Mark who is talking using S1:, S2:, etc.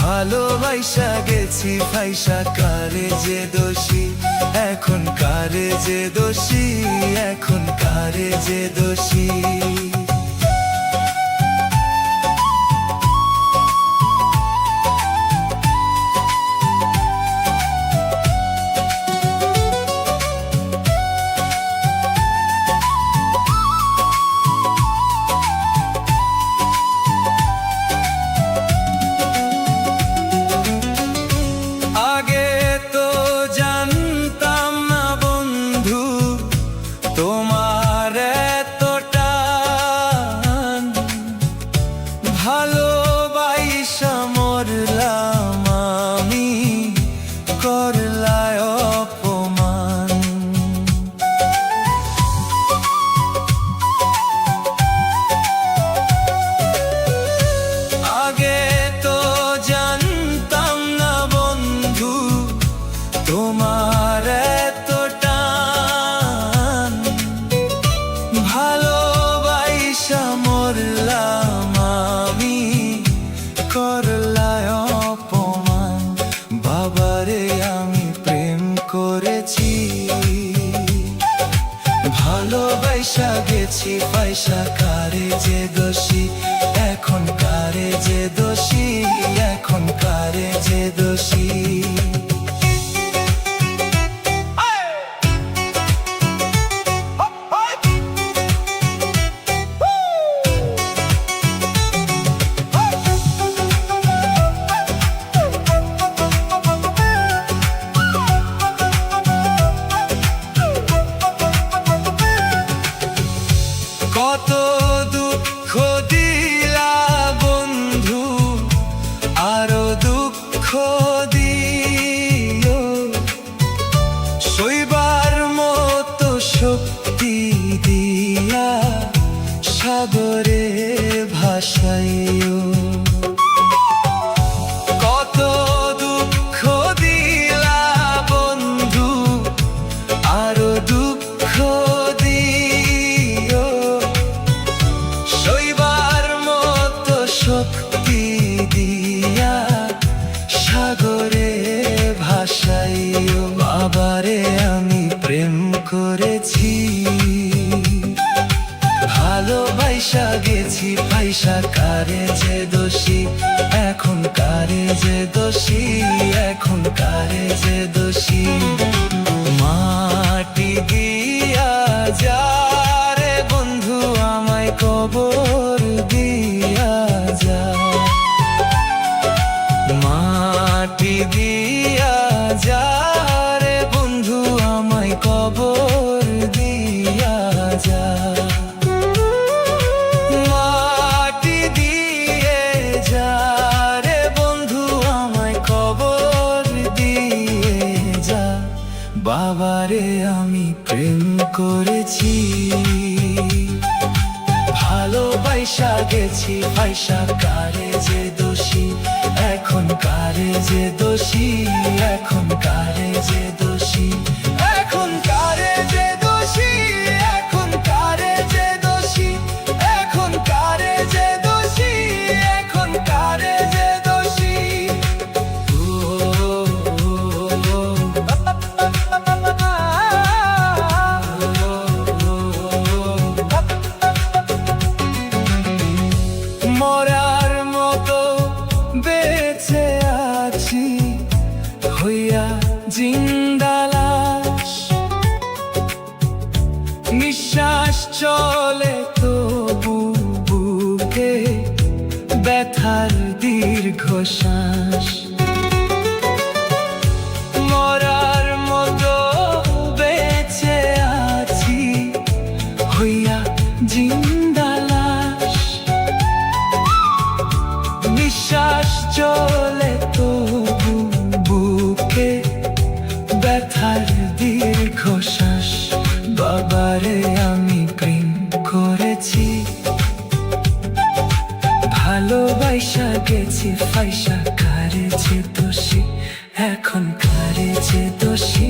S1: ভালোবাসা গেছি ফাইসা কারে যে দোষী, এখন কারে যে দোষী, এখন কারে যে দোষী। তোমার এতটা ভালোবাসা মরলাম আমি, করলায় অপমান। আগে তো জানতাম না বন্ধু তোমার এতটা ভালোবাসা মরলাম আমি, করলায় অপমান। বাবারে আমি প্রেম করেছি, ভালোবাসা গেছি পয়সা কারে যে দোষী, এখন কারে যে দোষী, এখন কারে যে দোষী। কত দুঃখ দিলা বন্ধু, আরো দুঃখ দিও, সইবার মতো শক্তি দিয়া সাগরে ভাসাইও। কত দুঃখ দিলা বন্ধু, আরো দুঃখ শক্তি দিয়া সাগরে ভাসাইও। বাবারে আমি প্রেম করেছি, ভালোবাসা গেছি পয়সা কারে যে দোষী, এখন কারে যে দোষী, এখন কারে যে দোষী। মাটি দিয়া যা রে বন্ধু আমায় কবর দিয়া যা, মাটি দিয়া যা রে বন্ধু আমায় কবর দিয়া যা। মাটি দিয়ে যা রে বন্ধু আমায় কবর দিয়ে যা। বাবারে আমি প্রেম করেছি, ভালোবাসা গেছি পয়সা কারে যে দোষী, এখন কারে যে দোষী, এখন কারে যে দোষী, এখন কারে যে দোষী, এখন কারে যে দোষী, এখন কারে যে দোষী, এখন কারে যে দোষী। মরার মতো বেঁচে আছি হইয়া জিন্দা লাশ, নিঃশ্বাস চলে তবু বুকে ব্যথার দীর্ঘশ্বাস। মরার মতো বেঁচে আছি হইয়া জিন্দা লাশ, নিঃশ্বাস চলে তবু বুকে ব্যথার দীর্ঘশ্বাস। বাবারে আমি প্রেম করেছি, ভালোবাসা গেছি পয়সা কারে যে দোষী, এখন কারে যে দোষী।